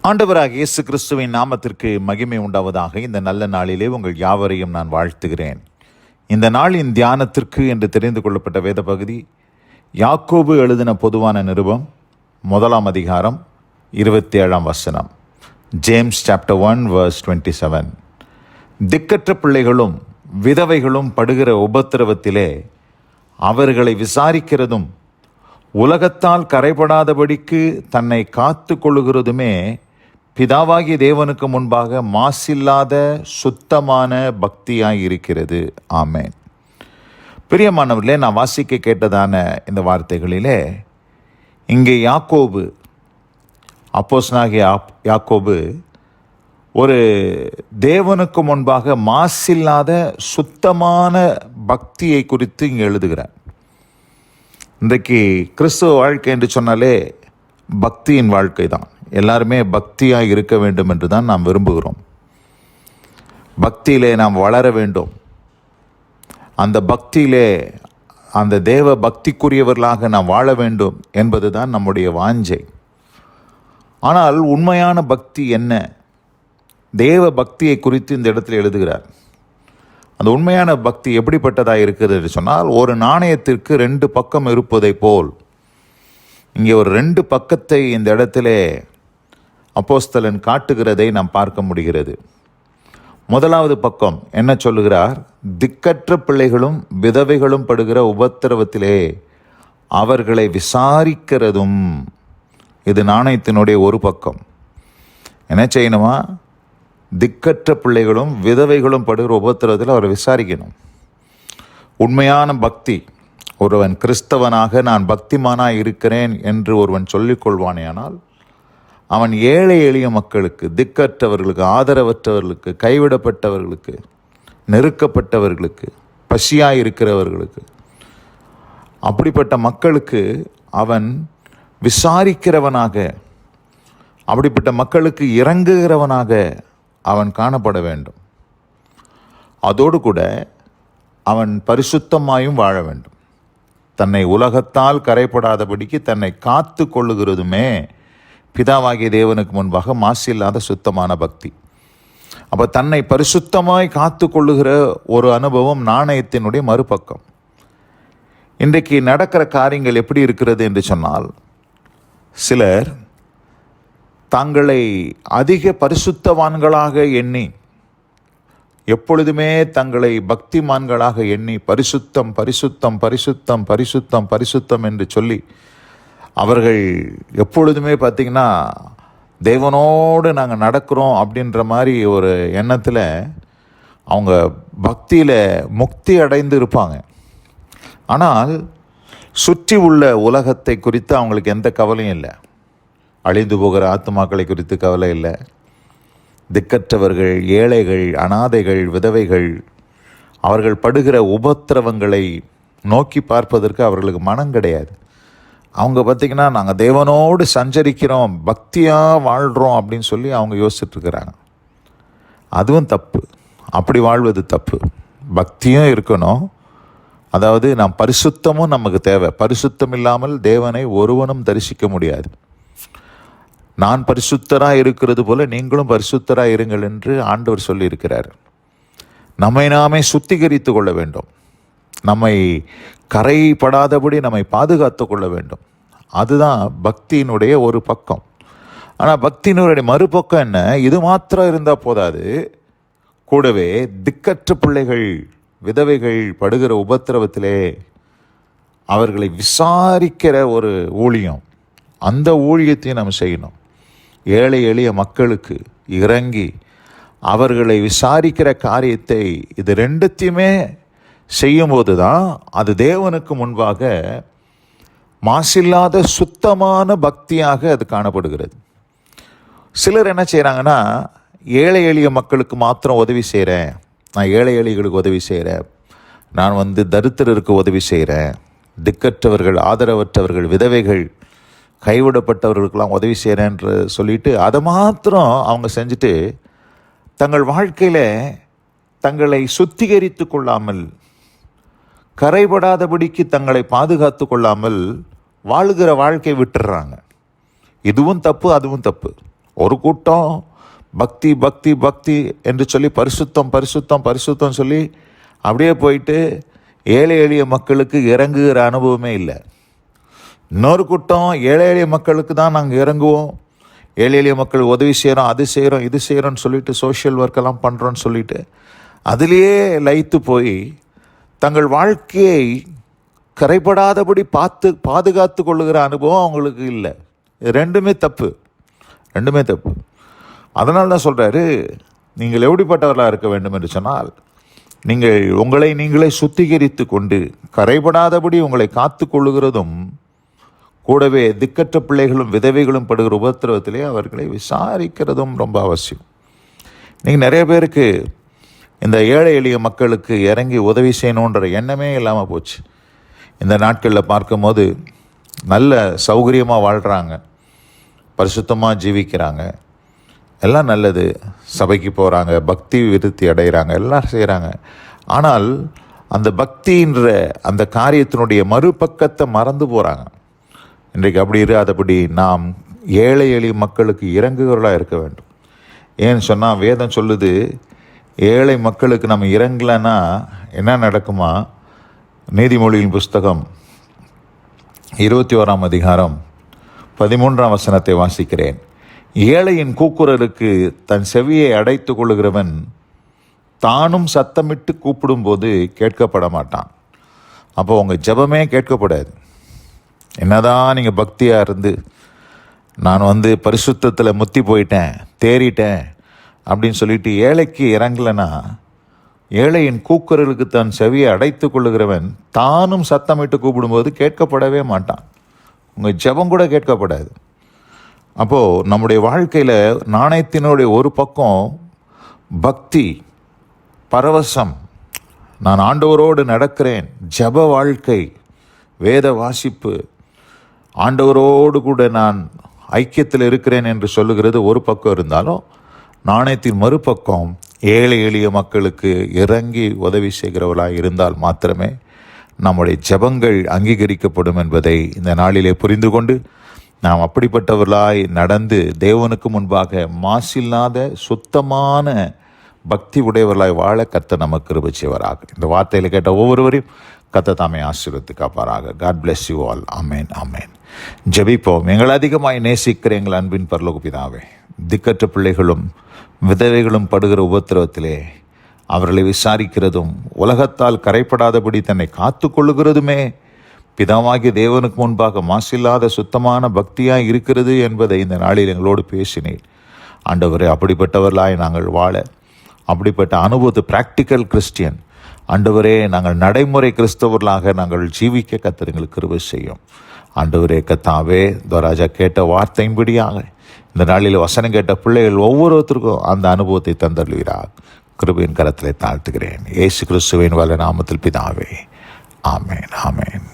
ஆண்டவராகிய இயேசு கிறிஸ்துவின் நாமத்திற்கு மகிமை உண்டாவதாக. இந்த நல்ல நாளிலே உங்கள் யாவரையும் நான் வாழ்த்துகிறேன். இந்த நாளின் தியானத்திற்கு என்று தெரிந்து கொள்ளப்பட்ட வேத பகுதி யாக்கோபு எழுதின பொதுவான நிருபம் 1 அதிகாரம் 27 ஜேம்ஸ் சாப்டர் 1 verse 27. திக்கற்ற பிள்ளைகளும் விதவைகளும் படுகிற உபத்திரவத்திலே அவர்களை விசாரிக்கிறதும் உலகத்தால் கரைபடாதபடிக்கு தன்னை காத்து கொள்ளுகிறதுமே பிதாவாகிய தேவனுக்கு முன்பாக மாசில்லாத சுத்தமான பக்தியாய் இருக்கிறது. ஆமென். பிரியமானவர்களே, நான் வாசிக்க கேட்டதான இந்த வார்த்தைகளிலே இங்கே யாக்கோபு, அப்போஸ்தலனாகிய யாக்கோபு ஒரு தேவனுக்கு முன்பாக மாசில்லாத சுத்தமான பக்தியை குறித்து இங்கே எழுதுகிறார். இன்றைக்கு கிறிஸ்துவ வாழ்க்கை என்று சொன்னாலே பக்தியின் வாழ்க்கை தான். எல்லாருமே பக்தியாக இருக்க வேண்டும் என்று தான் நாம் விரும்புகிறோம். பக்தியிலே நாம் வளர வேண்டும். அந்த பக்தியிலே அந்த தேவ பக்திக்குரியவர்களாக நாம் வாழ வேண்டும் என்பது தான் நம்முடைய வாஞ்சை. ஆனால் உண்மையான பக்தி என்ன? தேவ பக்தியை குறித்து இந்த இடத்துல எழுதுகிறார். அந்த உண்மையான பக்தி எப்படிப்பட்டதாக இருக்கிறது என்று சொன்னால், ஒரு நாணயத்திற்கு 2 பக்கம் இருப்பதை போல் இங்கே ஒரு 2 பக்கத்தை இந்த இடத்திலே அப்போஸ்தலன் காட்டுகிறதை நாம் பார்க்க முடிகிறது. முதலாவது பக்கம் என்ன சொல்லுகிறார்? திக்கற்ற பிள்ளைகளும் விதவைகளும் படுகிற உபத்திரவத்திலே அவர்களை விசாரிக்கிறதும். இது நாணயத்தினுடைய ஒரு பக்கம். என்ன செய்யணுமா? திக்கற்ற பிள்ளைகளும் விதவைகளும் படுகிற உபத்திரவத்தில் அவரை விசாரிக்கணும். உண்மையான பக்தி, ஒருவன் கிறிஸ்தவனாக நான் பக்திமானாக இருக்கிறேன் என்று ஒருவன் சொல்லிக்கொள்வானேயானால் அவன் ஏழை எளிய மக்களுக்கு, திக்கற்றவர்களுக்கு, ஆதரவற்றவர்களுக்கு, கைவிடப்பட்டவர்களுக்கு, நெருக்கப்பட்டவர்களுக்கு, பசியாக இருக்கிறவர்களுக்கு, அப்படிப்பட்ட மக்களுக்கு அவன் விசாரிக்கிறவனாக, அப்படிப்பட்ட மக்களுக்கு இறங்குகிறவனாக அவன் காணப்பட வேண்டும். அதோடு கூட அவன் பரிசுத்தமாயும் வாழ வேண்டும். தன்னை உலகத்தால் கரைப்படாதபடிக்கு தன்னை காத்து கொள்ளுகிறதுமே பிதாவாகிய தேவனுக்கு முன்பாக மாசில்லாத சுத்தமான பக்தி. அப்போ தன்னை பரிசுத்தமாய் காத்து கொள்ளுகிற ஒரு அனுபவம் நாணயத்தினுடைய மறுபக்கம். இன்றைக்கு நடக்கிற காரியங்கள் எப்படி இருக்கிறது என்று சொன்னால், சிலர் தங்களை அதிக பரிசுத்தவான்களாக எண்ணி, எப்பொழுதுமே தங்களை பக்திமான்களாக எண்ணி பரிசுத்தம் பரிசுத்தம் பரிசுத்தம் பரிசுத்தம் பரிசுத்தம் என்று சொல்லி அவர்கள் எப்பொழுதுமே பார்த்திங்கன்னா தேவனோடு நாங்கள் நடக்கிறோம் அப்படின்ற மாதிரி ஒரு எண்ணத்தில் அவங்க பக்தியில் முக்தி அடைந்து இருப்பாங்க. ஆனால் சுற்றி உள்ள உலகத்தை குறித்து அவங்களுக்கு எந்த கவலையும் இல்லை. அழிந்து போகிற ஆத்துமாக்களை குறித்து கவலை இல்லை. திக்கற்றவர்கள், ஏழைகள், அனாதைகள், விதவைகள் அவர்கள் படுகிற உபத்திரவங்களை நோக்கி பார்ப்பதற்கு அவர்களுக்கு மனம் கிடையாது. அவங்க பார்த்திங்கன்னா நாங்கள் தேவனோடு சஞ்சரிக்கிறோம், பக்தியாக வாழ்கிறோம் அப்படின்னு சொல்லி அவங்க யோசிச்சுட்ருக்கிறாங்க. அதுவும் தப்பு. அப்படி வாழ்வது தப்பு. பக்தியும் இருக்கணும். அதாவது நாம் பரிசுத்தமும் நமக்கு தேவை. பரிசுத்தம் இல்லாமல் தேவனை ஒருவனும் தரிசிக்க முடியாது. நான் பரிசுத்தராக இருக்கிறது போல நீங்களும் பரிசுத்தராக இருங்கள் என்று ஆண்டவர் சொல்லியிருக்கிறார். நம்மை நாமே சுத்திகரித்து கொள்ள வேண்டும். நம்மை கரைப்படாதபடி நம்மை பாதுகாத்து கொள்ள வேண்டும். அதுதான் பக்தியினுடைய ஒரு பக்கம். ஆனால் பக்தியினுடைய மறுபக்கம் என்ன? இது மாத்திரம் இருந்தால் போதாது. கூடவே திக்கற்ற பிள்ளைகள், விதவைகள் படுகிற உபத்திரவத்திலே அவர்களை விசாரிக்கிற ஒரு ஊழியம், அந்த ஊழியத்தையும் நம்ம செய்யணும். ஏழை எளிய மக்களுக்கு இறங்கி அவர்களை விசாரிக்கிற காரியத்தை, இது 2த்தையுமே செய்யும்போது தான் அது தேவனுக்கு முன்பாக மாசில்லாத சுத்தமான பக்தியாக அது காணப்படுகிறது. சிலர் என்ன செய்கிறாங்கன்னா, ஏழை எளிய மக்களுக்கு மாத்திரம் உதவி செய்கிறேன், நான் ஏழை எளிகளுக்கு உதவி செய்கிறேன், நான் தரித்திரருக்கு உதவி செய்கிறேன், திக்கற்றவர்கள், ஆதரவற்றவர்கள், விதவைகள், கைவிடப்பட்டவர்களுக்கெல்லாம் உதவி செய்கிறேன்ற சொல்லிட்டு அதை மாத்திரம் அவங்க செஞ்சுட்டு தங்கள் வாழ்க்கையில் தங்களை சுத்திகரித்து கொள்ளாமல், கரைபடாதபடிக்கு தங்களை பாதுகாத்து கொள்ளாமல் வாழ்கிற வாழ்க்கை விட்டுடுறாங்க. இதுவும் தப்பு, அதுவும் தப்பு. ஒரு கூட்டம் பக்தி பக்தி பக்தி என்று சொல்லி பரிசுத்தம் பரிசுத்தம் பரிசுத்தம் சொல்லி அப்படியே போயிட்டு ஏழை எளிய மக்களுக்கு இறங்குகிற அனுபவமே இல்லை. இன்னொரு கூட்டம் ஏழை எளிய மக்களுக்கு தான் நாங்கள் இறங்குவோம், ஏழை எளிய மக்கள் உதவி செய்கிறோம், அது செய்கிறோம், இது செய்கிறோன்னு சொல்லிட்டு சோஷியல் ஒர்க்கெல்லாம் பண்ணுறோன்னு சொல்லிட்டு அதிலேயே லயித்து போய் தங்கள் வாழ்க்கையை கரைபடாதபடி பாதுகாத்து கொள்ளுகிற அனுபவம் அவங்களுக்கு இல்லை. ரெண்டுமே தப்பு. அதனால தான் சொல்கிறாரு, நீங்கள் எப்படிப்பட்டவர்களாக இருக்க வேண்டும் என்று சொன்னால், நீங்கள் உங்களை நீங்களே சுத்திகரித்து கொண்டு கரைபடாதபடி உங்களை காத்து கொள்ளுகிறதும் கூடவே திக்கற்ற பிள்ளைகளும் விதவைகளும் படுகிற உபத்திரவத்திலே அவர்களை விசாரிக்கிறதும் ரொம்ப அவசியம். நீங்கள் நிறைய பேருக்கு இந்த ஏழை எளிய மக்களுக்கு இறங்கி உதவி செய்யணுன்ற எண்ணமே இல்லாமல் போச்சு. இந்த நாட்களில் பார்க்கும்போது நல்ல சௌகரியமாக வாழ்கிறாங்க, பரிசுத்தமாக ஜீவிக்கிறாங்க, எல்லாம் நல்லது, சபைக்கு போகிறாங்க, பக்தி விருத்தி அடைகிறாங்க, எல்லாம் செய்கிறாங்க. ஆனால் அந்த பக்தின்ற அந்த காரியத்தினுடைய மறுபக்கத்தை மறந்து போகிறாங்க. இன்றைக்கு அப்படி இராதபடி நாம் ஏழை எளிய மக்களுக்கு இறங்குகிறவர்களாக இருக்க வேண்டும். ஏன்னு சொன்னால் வேதம் சொல்லுது, ஏழை மக்களுக்கு நம்ம இறங்கலைன்னா என்ன நடக்குமா? நீதிமொழியின் புஸ்தகம் 21ஆம் அதிகாரம் 13ஆம் வசனத்தை வாசிக்கிறேன். ஏழையின் கூக்குரலுக்கு தன் செவியை அடைத்து கொள்ளுகிறவன் தானும் சத்தமிட்டு கூப்பிடும்போது கேட்கப்பட மாட்டான். அப்போ உங்கள் ஜெபமே கேட்கப்படாது. என்னதான் நீங்கள் பக்தியாக இருந்து நான் பரிசுத்தத்தில் முத்தி போயிட்டேன், தேறிட்டேன் அப்படின்னு சொல்லிட்டு ஏழைக்கு இறங்கலைன்னா, ஏழையின் கூக்குரலுக்கு தன் செவியை அடைத்து கொள்ளுகிறவன் தானும் சத்தமிட்டு கூப்பிடும்போது கேட்கப்படவே மாட்டான். உங்கள் ஜெபம் கூட கேட்கப்படாது. அப்போது நம்முடைய வாழ்க்கையில் நாணயத்தினுடைய ஒரு பக்கம் பக்தி, பரவசம், நான் ஆண்டவரோடு நடக்கிறேன், ஜெப வாழ்க்கை, வேத வாசிப்பு, ஆண்டவரோடு கூட நான் ஐக்கியத்தில் இருக்கிறேன் என்று சொல்லுகிறது ஒரு பக்கம் இருந்தாலும், நாணயத்தின் மறுபக்கம் ஏழை எளிய மக்களுக்கு இறங்கி உதவி செய்கிறவர்களாக இருந்தால் மாத்திரமே நம்முடைய ஜெபங்கள் அங்கீகரிக்கப்படும் என்பதை இந்த நாளிலே புரிந்து கொண்டு நாம் அப்படிப்பட்டவர்களாய் நடந்து தேவனுக்கு முன்பாக மாசில்லாத சுத்தமான பக்தி உடையவர்களாய் வாழ கர்த்தர் நமக்கு கிருபை செய்வாராக. இந்த வார்த்தையில் கேட்ட ஒவ்வொருவரையும் கர்த்தர் தாமே ஆசீர்வதித்து காப்பாராக. God bless you all. ஆமேன், ஆமேன். ஜெபிப்போம். எங்கள் அதிகமாய் நேசிக்கிற எங்கள் அன்பின் பரலோக பிதாவே, திக்கற்ற பிள்ளைகளும் விதவைகளும் படுகிற உபத்திரவத்திலே அவர்களை விசாரிக்கிறதும் உலகத்தால் கரைப்படாதபடி தன்னை காத்து கொள்ளுகிறதுமே பிதாவாகிய தேவனுக்கு முன்பாக மாசில்லாத சுத்தமான பக்தியாய் இருக்கிறது என்பதை இந்த நாளில் எங்களோடு பேசினேன். ஆண்டவரே, அப்படிப்பட்டவர்களாய் நாங்கள் வாழ, அப்படிப்பட்ட அனுபவத்தை பிராக்டிக்கல் கிறிஸ்டியன் ஆண்டவரே, நாங்கள் நடைமுறை கிறிஸ்தவர்களாக நாங்கள் ஜீவிக்க கர்த்தர் எங்களுக்கு கிருபை செய்யும். ஆண்டவரே கர்த்தாவே, துவராஜா கேட்ட வார்த்தையின்படியாக இந்த நாளில் வசனம் கேட்ட பிள்ளைகள் ஒவ்வொருத்தருக்கும் அந்த அனுபவத்தை தந்தருள்வீராக. கிருபையின் கரத்திலே தாழ்த்துகிறேன். இயேசு கிறிஸ்துவின் வல்ல நாமத்தில் பிதாவே. ஆமேன், ஆமேன்.